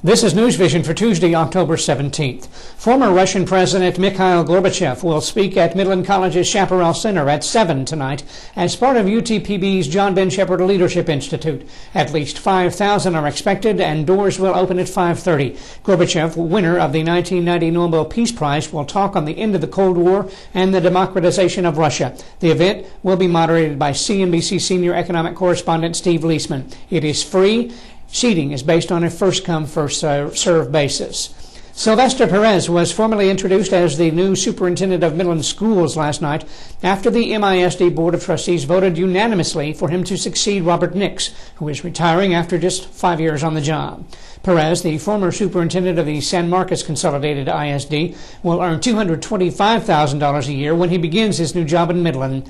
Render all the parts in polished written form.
This is newsVISION for Tuesday, October 17th. Former Russian President Mikhail Gorbachev will speak at Midland College's Chaparral Center at 7 tonight as part of UTPB's John Ben Shepherd Leadership Institute. At least 5,000 are expected and doors will open at 5:30. Gorbachev, winner of the 1990 Nobel Peace Prize, will talk on the end of the Cold War and the democratization of Russia. The event will be moderated by CNBC senior economic correspondent Steve Leisman. It is free. Seating is based on a first-come, first-served basis. Sylvester Perez was formally introduced as the new superintendent of Midland schools last night after the MISD Board of Trustees voted unanimously for him to succeed Robert Nix, who is retiring after just 5 years on the job. Perez, the former superintendent of the San Marcos Consolidated ISD, will earn $225,000 a year when he begins his new job in Midland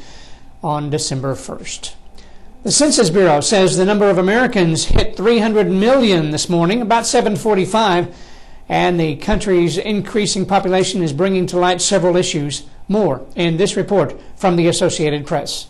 on December 1st. The Census Bureau says the number of Americans hit 300 million this morning, about 7:45, and the country's increasing population is bringing to light several issues. More in this report from the Associated Press.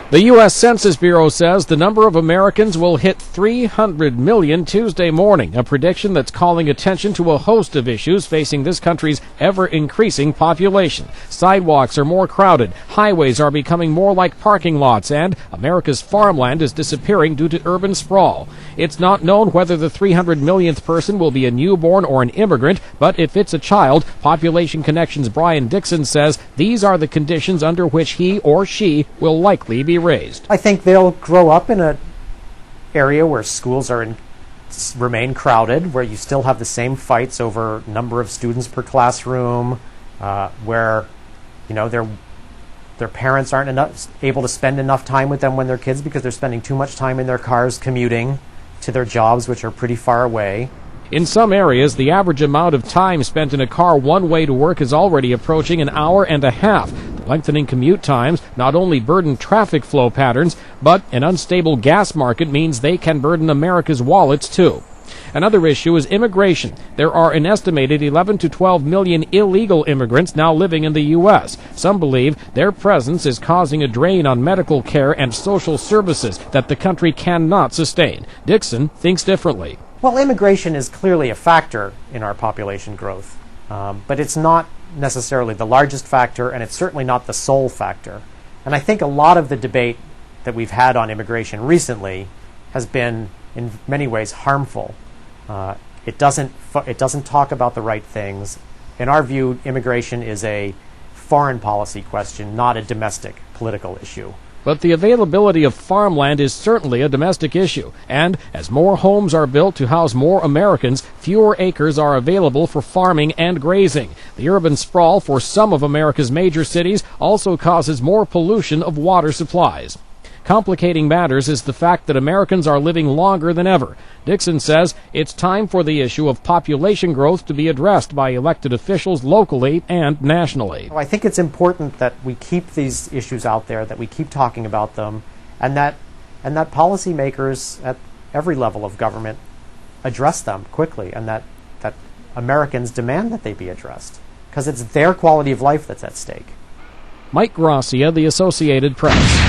The U.S. Census Bureau says the number of Americans will hit 300 million Tuesday morning, a prediction that's calling attention to a host of issues facing this country's ever-increasing population. Sidewalks are more crowded, highways are becoming more like parking lots, and America's farmland is disappearing due to urban sprawl. It's not known whether the 300 millionth person will be a newborn or an immigrant, but if it's a child, Population Connections' Brian Dixon says these are the conditions under which he or she will likely be raised. I think they'll grow up in an area where schools remain crowded, where you still have the same fights over number of students per classroom, where their parents aren't able to spend enough time with them when they're kids because they're spending too much time in their cars commuting to their jobs, which are pretty far away. In some areas, the average amount of time spent in a car one way to work is already approaching an hour and a half. Lengthening commute times not only burden traffic flow patterns, but an unstable gas market means they can burden America's wallets too. Another issue is immigration. There are an estimated 11 to 12 million illegal immigrants now living in the U.S. Some believe their presence is causing a drain on medical care and social services that the country cannot sustain. Dixon thinks differently. Well, immigration is clearly a factor in our population growth, but it's not necessarily the largest factor, and it's certainly not the sole factor. And I think a lot of the debate that we've had on immigration recently has been, in many ways, harmful. It doesn't talk about the right things. In our view, immigration is a foreign policy question, not a domestic political issue. But the availability of farmland is certainly a domestic issue, and as more homes are built to house more Americans, fewer acres are available for farming and grazing. The urban sprawl for some of America's major cities also causes more pollution of water supplies. Complicating matters is the fact that Americans are living longer than ever. Dixon says it's time for the issue of population growth to be addressed by elected officials locally and nationally. I think it's important that we keep these issues out there, that we keep talking about them, and that policymakers at every level of government address them quickly, and that Americans demand that they be addressed, because it's their quality of life that's at stake. Mike Gracia, The Associated Press.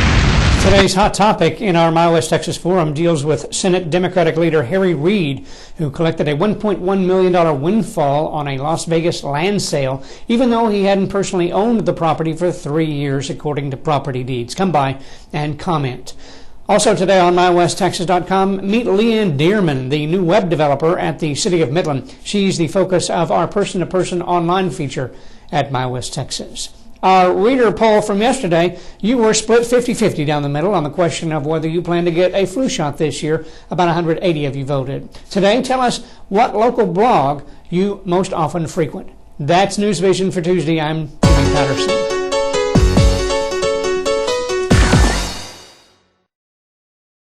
Today's hot topic in our My West Texas Forum deals with Senate Democratic leader Harry Reid, who collected a $1.1 million windfall on a Las Vegas land sale, even though he hadn't personally owned the property for 3 years, according to property deeds. Come by and comment. Also today on MyWestTexas.com, meet Leanne Dearman, the new web developer at the City of Midland. She's the focus of our person-to-person online feature at My West Texas. Our reader poll from yesterday, you were split 50-50 down the middle on the question of whether you plan to get a flu shot this year. About 180 of you voted. Today, tell us what local blog you most often frequent. That's newsVISION for Tuesday. I'm Jimmy Patterson.